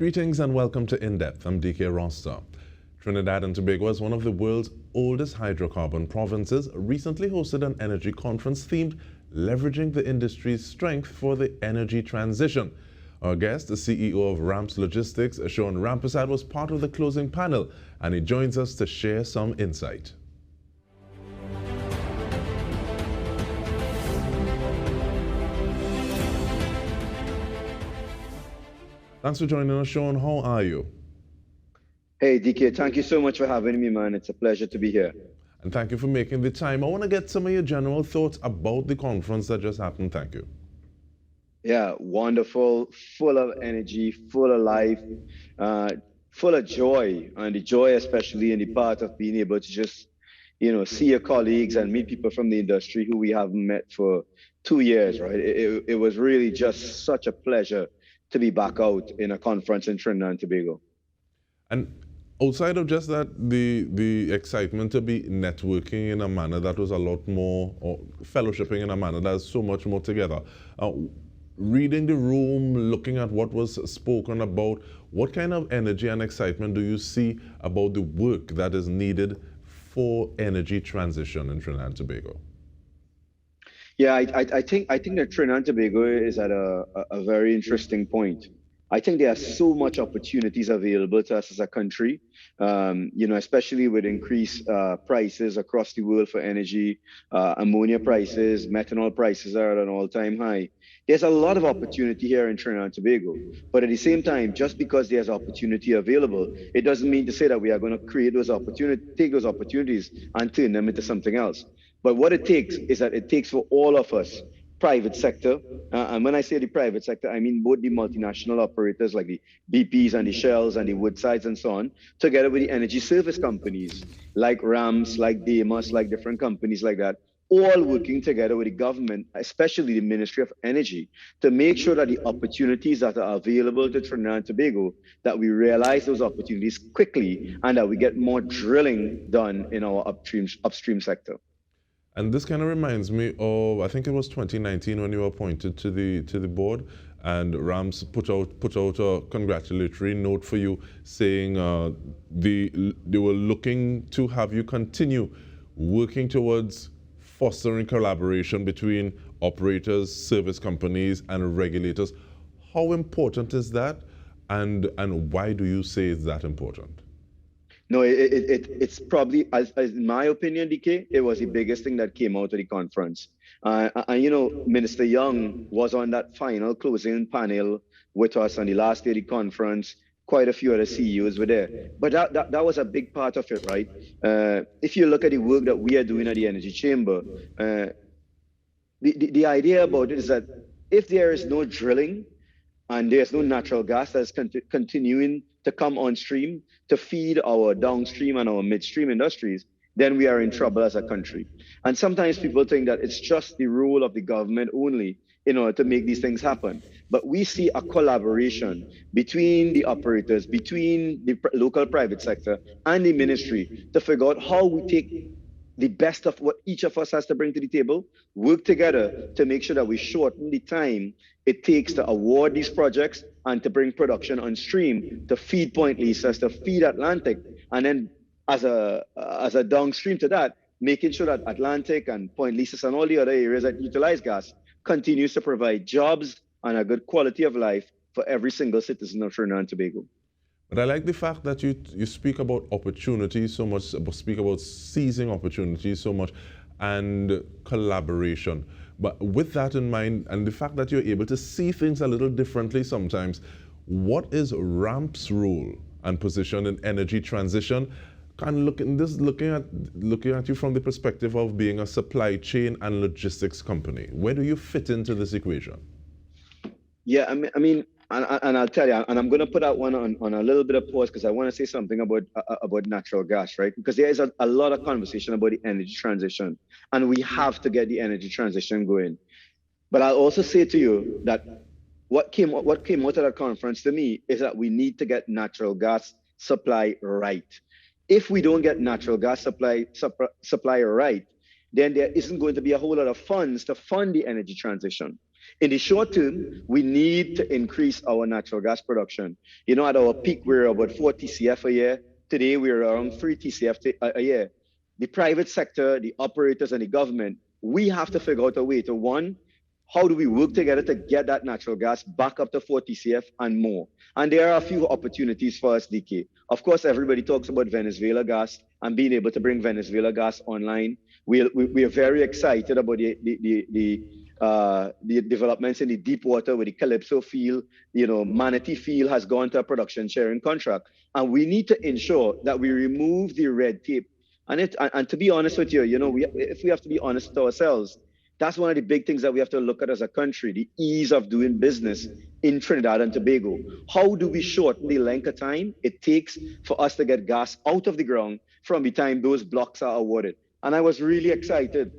Greetings and welcome to In Depth. I'm Dike Rostant. Trinidad and Tobago, as one of the world's oldest hydrocarbon provinces, recently hosted an energy conference themed Leveraging the Industry's Strength for the Energy Transition. Our guest, the CEO of Ramps Logistics, Shaun Rampersad, was part of the closing panel, and he joins us to share some insight. Thanks for joining us, Shaun. How are you? Hey, Dike, thank you so much for having me, man. It's a pleasure to be here. And thank you for making the time. I want to get some of your general thoughts about the conference that just happened. Thank you. Yeah, wonderful, full of energy, full of life, full of joy, and the joy especially in the part of being able to just, see your colleagues and meet people from the industry who we haven't met for 2 years, right? It was really just such a pleasure to be back out in a conference in Trinidad and Tobago. And outside of just that, the excitement to be networking in a manner that was a lot more, or fellowshipping in a manner that's so much more together. Reading the room, looking at what was spoken about, what kind of energy and excitement do you see about the work that is needed for energy transition in Trinidad and Tobago? Yeah, I think that Trinidad and Tobago is at a very interesting point. I think there are so much opportunities available to us as a country, especially with increased prices across the world for energy, ammonia prices, methanol prices are at an all-time high. There's a lot of opportunity here in Trinidad and Tobago, but at the same time, just because there's opportunity available, it doesn't mean to say that we are going to create those opportunities, take those opportunities and turn them into something else. But what it takes is that it takes for all of us, private sector, and when I say the private sector, I mean both the multinational operators like the BPs and the Shells and the Woodsides and so on, together with the energy service companies like Ramps, like Demas, like different companies like that, all working together with the government, especially the Ministry of Energy, to make sure that the opportunities that are available to Trinidad and Tobago, that we realize those opportunities quickly and that we get more drilling done in our upstream sector. And this kind of reminds me of, I think it was 2019 when you were appointed to the board, and Rams put out a congratulatory note for you saying they were looking to have you continue working towards fostering collaboration between operators, service companies, and regulators. How important is that, and why do you say it's that important? No, it's probably, as in my opinion, Dike, it was the biggest thing that came out of the conference. And Minister Young was on that final closing panel with us on the last day of the conference. Quite a few other CEOs were there. But that was a big part of it, right? If you look at the work that we are doing at the Energy Chamber, the idea about it is that if there is no drilling and there's no natural gas that's continuing to come on stream to feed our downstream and our midstream industries, then we are in trouble as a country. And sometimes people think that it's just the role of the government only in order to make these things happen. But we see a collaboration between the operators, between the local private sector and the ministry to figure out how we take the best of what each of us has to bring to the table, work together to make sure that we shorten the time it takes to award these projects and to bring production on stream to feed Point Lisas, to feed Atlantic, and then as a downstream to that, making sure that Atlantic and Point Lisas and all the other areas that utilize gas continues to provide jobs and a good quality of life for every single citizen of Trinidad and Tobago. But I like the fact that you speak about opportunities so much, speak about seizing opportunities so much, and collaboration. But with that in mind, and the fact that you're able to see things a little differently sometimes, what is RAMP's role and position in energy transition? And looking at you from the perspective of being a supply chain and logistics company, where do you fit into this equation? Yeah, I mean, and I'll tell you, and I'm going to put that one on a little bit of pause because I want to say something about natural gas, right? Because there is a lot of conversation about the energy transition, and we have to get the energy transition going. But I'll also say to you that what came out of that conference to me is that we need to get natural gas supply right. If we don't get natural gas supply right, then there isn't going to be a whole lot of funds to fund the energy transition. In the short term, we need to increase our natural gas production. At our peak, we're about 4 TCF a year. Today, we're around 3 TCF a year. The private sector, the operators, and the government, we have to figure out a way to, one, how do we work together to get that natural gas back up to 4 TCF and more? And there are a few opportunities for us, Dike. Of course, everybody talks about Venezuela gas and being able to bring Venezuela gas online. We are very excited about the developments in the deep water with the Calypso field. Manatee field has gone to a production sharing contract. And we need to ensure that we remove the red tape. And to be honest with you, if we have to be honest with ourselves, that's one of the big things that we have to look at as a country, the ease of doing business in Trinidad and Tobago. How do we shorten the length of time it takes for us to get gas out of the ground from the time those blocks are awarded? And I was really excited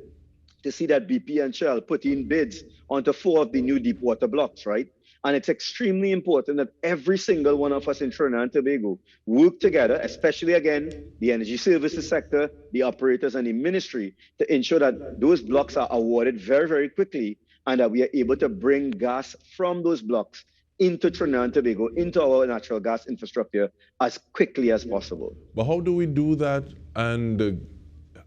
to see that BP and Shell put in bids onto 4 of the new deep water blocks, right? And it's extremely important that every single one of us in Trinidad and Tobago work together, especially, again, the energy services sector, the operators, and the ministry, to ensure that those blocks are awarded very, very quickly and that we are able to bring gas from those blocks into Trinidad and Tobago, into our natural gas infrastructure as quickly as possible. But how do we do that and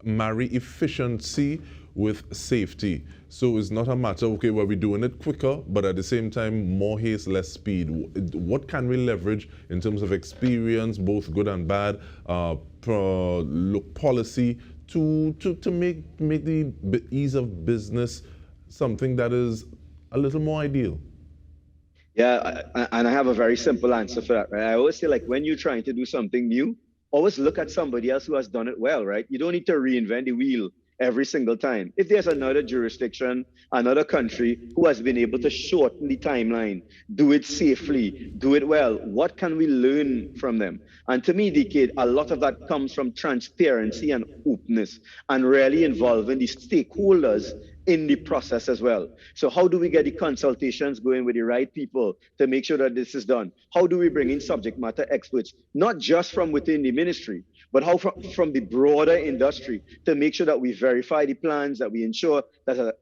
marry efficiency with safety? So it's not a matter, okay, well, we're doing it quicker, but at the same time, more haste, less speed. What can we leverage in terms of experience, both good and bad, policy, to make the ease of business something that is a little more ideal? Yeah, and I have a very simple answer for that, right? I always say, like, when you're trying to do something new, always look at somebody else who has done it well, right? You don't need to reinvent the wheel every single time. If there's another jurisdiction, another country who has been able to shorten the timeline, do it safely, do it well, what can we learn from them? And to me, Dike, a lot of that comes from transparency and openness and really involving the stakeholders in the process as well. So how do we get the consultations going with the right people to make sure that this is done? How do we bring in subject matter experts, not just from within the ministry, but how from the broader industry, to make sure that we verify the plans, that we ensure that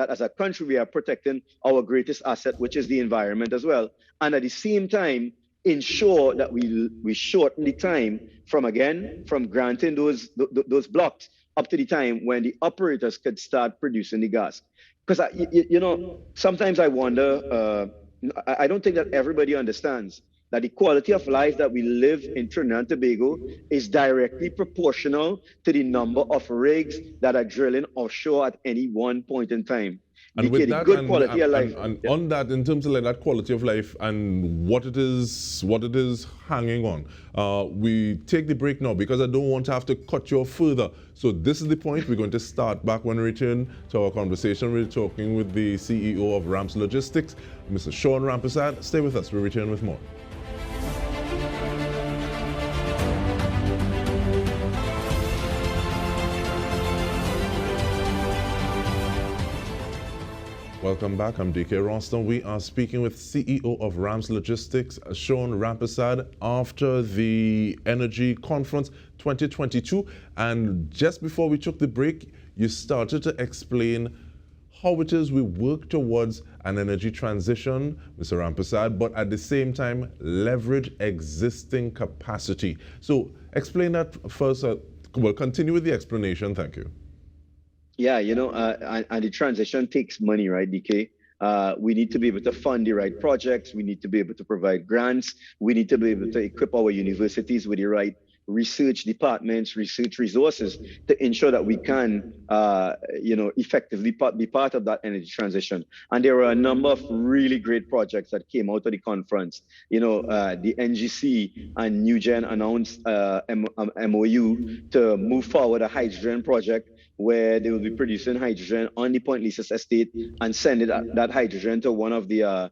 as a country we are protecting our greatest asset, which is the environment as well. And at the same time, ensure that we shorten the time from granting those blocks up to the time when the operators could start producing the gas. Because sometimes I wonder, I don't think that everybody understands that the quality of life that we live in Trinidad and Tobago is directly proportional to the number of rigs that are drilling offshore at any one point in time. And with that, good quality of life. And on that, in terms of like that quality of life and what it is hanging on, we take the break now because I don't want to have to cut you off further. So this is the point. We're going to start back when we return to our conversation. We're talking with the CEO of Ramps Logistics, Mr. Shaun Rampersad. Stay with us. We'll return with more. Welcome back. I'm Dike Rostant. We are speaking with CEO of Ramps Logistics, Shaun Rampersad, after the Energy Conference 2022. And just before we took the break, you started to explain how it is we work towards an energy transition, Mr. Rampersad, but at the same time leverage existing capacity. So explain that first. Well, continue with the explanation. Thank you. Yeah, and the transition takes money, right, Dike? We need to be able to fund the right projects. We need to be able to provide grants. We need to be able to equip our universities with the right research departments, research resources to ensure that we can, effectively be part of that energy transition. And there were a number of really great projects that came out of the conference. The NGC and NewGen announced MOU to move forward a hydrogen project where they will be producing hydrogen on the Point Lisas estate and sending that hydrogen to one of the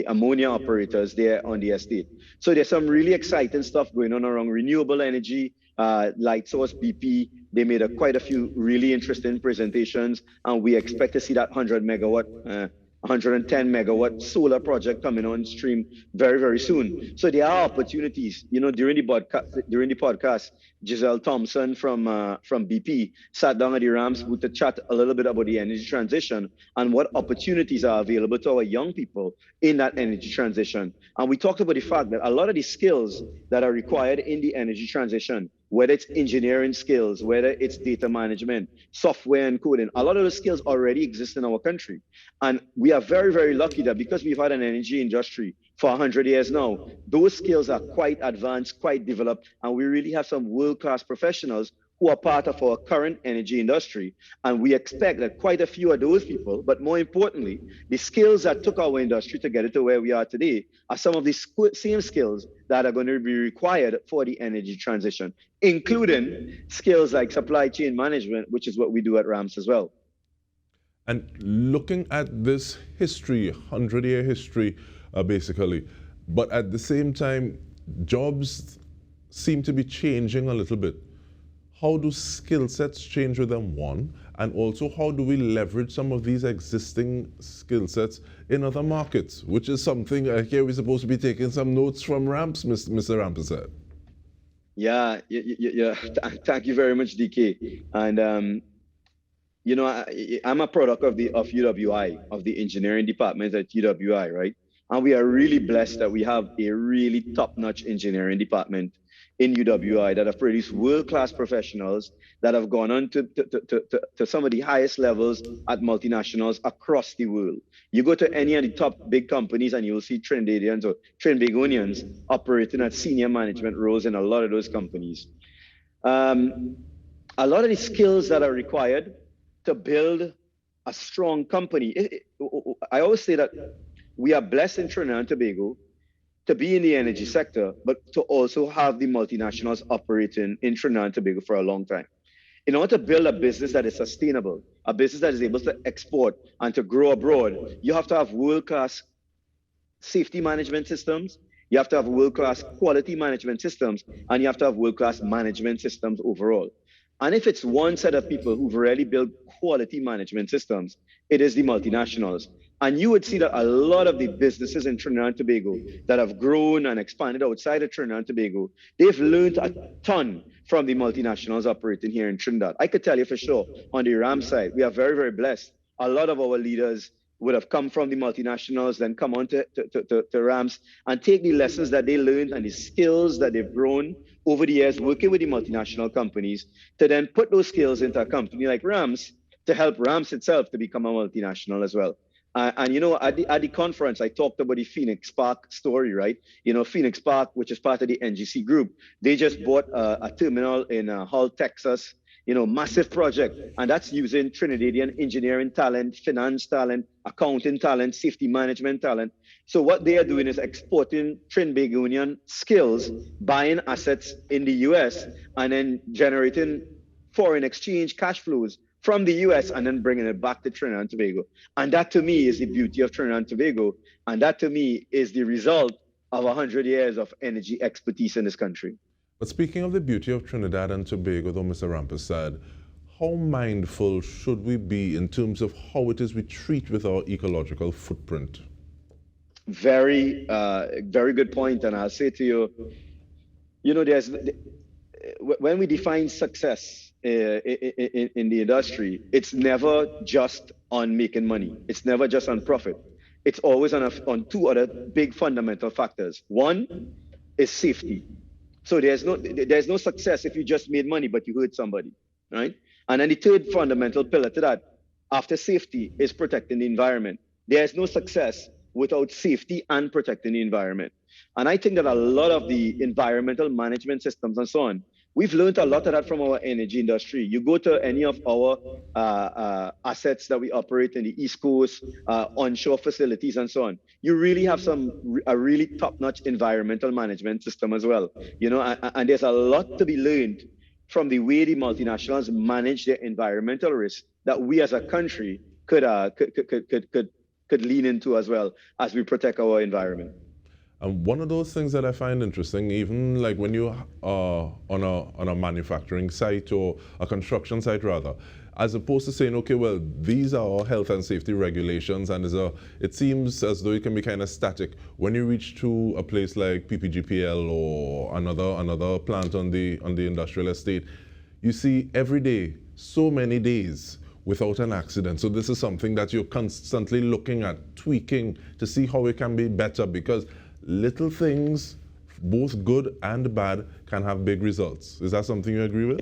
ammonia operators there on the estate. So there's some really exciting stuff going on around renewable energy, Light Source BP. They made quite a few really interesting presentations, and we expect to see that 100 megawatt 110 megawatt solar project coming on stream very, very soon. So there are opportunities. During the podcast, Giselle Thompson from BP sat down at the Rams booth to chat a little bit about the energy transition and what opportunities are available to our young people in that energy transition. And we talked about the fact that a lot of the skills that are required in the energy transition, whether it's engineering skills, whether it's data management, software and coding, a lot of those skills already exist in our country. And we are very, very lucky that because we've had an energy industry for 100 years now, those skills are quite advanced, quite developed, and we really have some world-class professionals who are part of our current energy industry. And we expect that quite a few of those people, but more importantly, the skills that took our industry to get it to where we are today are some of the same skills that are going to be required for the energy transition, including skills like supply chain management, which is what we do at RAMS as well. And looking at this history, 100-year history, basically, but at the same time, jobs seem to be changing a little bit. How do skill sets change with them, one? And also, how do we leverage some of these existing skill sets in other markets? Which is something, here we're supposed to be taking some notes from Ramps, Mr. Rampersad. Yeah. Thank you very much, Dike. And I'm a product of UWI, of the engineering department at UWI, right? And we are really blessed that we have a really top-notch engineering department in UWI that have produced world-class professionals that have gone on to some of the highest levels at multinationals across the world. You go to any of the top big companies and you'll see Trinidadians or Trinbagonians operating at senior management roles in a lot of those companies. A lot of the skills that are required to build a strong company. I always say that we are blessed in Trinidad and Tobago to be in the energy sector, but to also have the multinationals operating in Trinidad and Tobago for a long time. In order to build a business that is sustainable, a business that is able to export and to grow abroad, you have to have world-class safety management systems, you have to have world-class quality management systems, and you have to have world-class management systems overall. And if it's one set of people who've really built quality management systems, it is the multinationals. And you would see that a lot of the businesses in Trinidad and Tobago that have grown and expanded outside of Trinidad and Tobago, they've learned a ton from the multinationals operating here in Trinidad. I could tell you for sure, on the RAM side, we are very, very blessed. A lot of our leaders would have come from the multinationals, then come on to RAMS and take the lessons that they learned and the skills that they've grown over the years working with the multinational companies to then put those skills into a company like RAMS to help RAMS itself to become a multinational as well. And at the conference, I talked about the Phoenix Park story, right? Phoenix Park, which is part of the NGC group, they just bought a terminal in Hull, Texas, massive project. And that's using Trinidadian engineering talent, finance talent, accounting talent, safety management talent. So what they are doing is exporting Trinbagonian skills, buying assets in the US, and then generating foreign exchange cash flows from the US and then bringing it back to Trinidad and Tobago. And that to me is the beauty of Trinidad and Tobago. And that to me is the result of 100 years of energy expertise in this country. But speaking of the beauty of Trinidad and Tobago, though, Mr. Rampersad, how mindful should we be in terms of how it is we treat with our ecological footprint? Very, very good point. And I'll say to you, when we define success in the industry, it's never just on making money. It's never just on profit. It's always on two other big fundamental factors. One is safety. So there's no success if you just made money but you hurt somebody, right? And then the third fundamental pillar to that, after safety, is protecting the environment. There's no success without safety and protecting the environment. And I think that a lot of the environmental management systems and so on, we've learned a lot of that from our energy industry. You go to any of our assets that we operate in the East Coast, onshore facilities and so on. You really have a really top-notch environmental management system as well. And there's a lot to be learned from the way the multinationals manage their environmental risks that we as a country could lean into as well as we protect our environment. And one of those things that I find interesting, even like when you are on a manufacturing site or a construction site rather, as opposed to saying, okay, well, these are our health and safety regulations, and it seems as though it can be kind of static. When you reach to a place like PPGPL or another plant on the industrial estate, you see every day, so many days without an accident. So this is something that you're constantly looking at, tweaking to see how it can be better, because little things, both good and bad, can have big results. Is that something you agree with?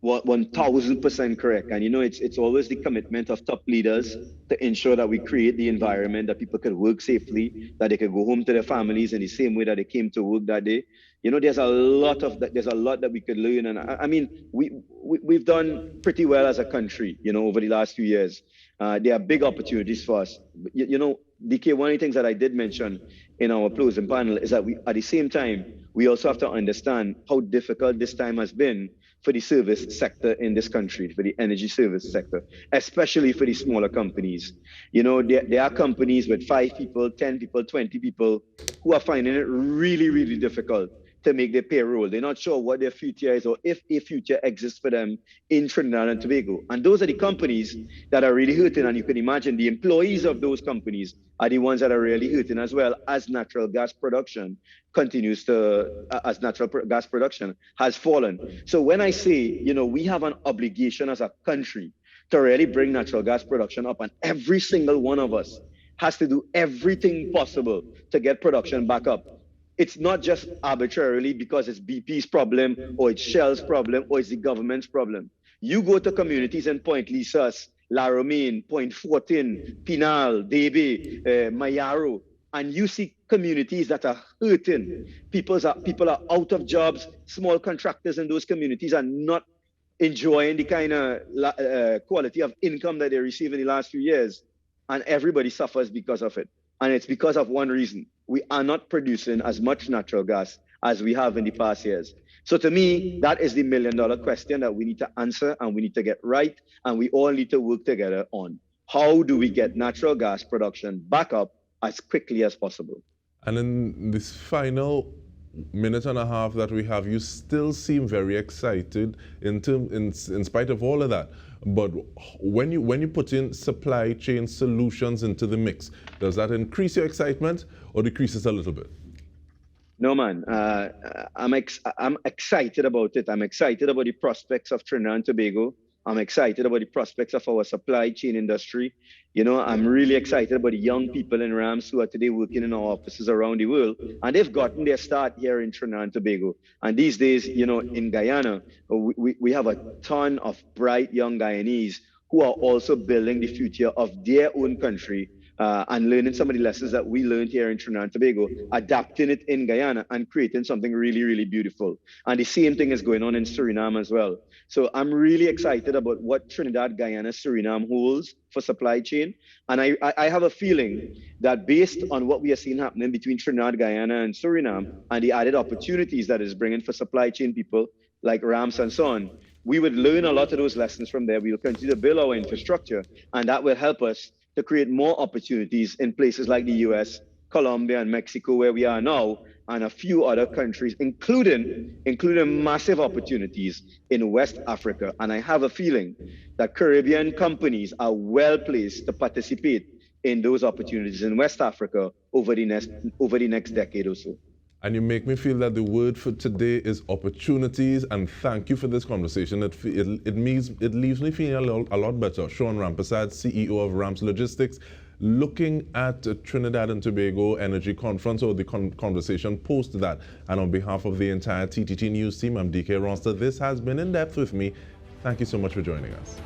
1000% correct. And it's always the commitment of top leaders to ensure that we create the environment that people can work safely, that they can go home to their families in the same way that they came to work that day. There's a lot that we could learn. And I mean, we've done pretty well as a country, over the last few years. There are big opportunities for us. Dike, one of the things that I did mention in our closing panel is that at the same time, we also have to understand how difficult this time has been for the service sector in this country, for the energy service sector, especially for the smaller companies. There are companies with 5 people, 10 people, 20 people who are finding it really, really difficult to make their payroll. They're not sure what their future is or if a future exists for them in Trinidad and Tobago. And those are the companies that are really hurting. And you can imagine the employees of those companies are the ones that are really hurting as well, as natural gas production has fallen. So when I say, we have an obligation as a country to really bring natural gas production up, and every single one of us has to do everything possible to get production back up. It's not just arbitrarily because it's BP's problem or it's Shell's problem or it's the government's problem. You go to communities in Point Lisas, La Romaine, Point Fortin, Pinal, Debe, Mayaro, and you see communities that are hurting. People are out of jobs. Small contractors in those communities are not enjoying the kind of quality of income that they received in the last few years. And everybody suffers because of it. And it's because of one reason. We are not producing as much natural gas as we have in the past years. So to me, that is the $1 million question that we need to answer and we need to get right. And we all need to work together on how do we get natural gas production back up as quickly as possible. And in this final minute and a half that we have, you still seem very excited in spite of all of that. But when you put in supply chain solutions into the mix, does that increase your excitement or decrease it a little bit? No, man. I'm excited about it. I'm excited about the prospects of Trinidad and Tobago. I'm excited about the prospects of our supply chain industry. I'm really excited about the young people in RAMS who are today working in our offices around the world. And they've gotten their start here in Trinidad and Tobago. And these days, in Guyana, we have a ton of bright young Guyanese who are also building the future of their own country and learning some of the lessons that we learned here in Trinidad and Tobago, adapting it in Guyana and creating something really, really beautiful. And the same thing is going on in Suriname as well. So I'm really excited about what Trinidad, Guyana, Suriname holds for supply chain. And I have a feeling that based on what we are seeing happening between Trinidad, Guyana, and Suriname, and the added opportunities that is bringing for supply chain people like RAMS and so on, we would learn a lot of those lessons from there. We will continue to build our infrastructure, and that will help us to create more opportunities in places like the US, Colombia, and Mexico, where we are now, and a few other countries, including massive opportunities in West Africa. And I have a feeling that Caribbean companies are well placed to participate in those opportunities in West Africa over the next decade or so. And you make me feel that the word for today is opportunities, and thank you for this conversation. It leaves me feeling a lot better. Shaun Rampersad, CEO of RAMS Logistics, looking at Trinidad and Tobago Energy Conference, or the conversation post that. And on behalf of the entire TTT News team, I'm Dike Rostant. This has been In Depth with me. Thank you so much for joining us.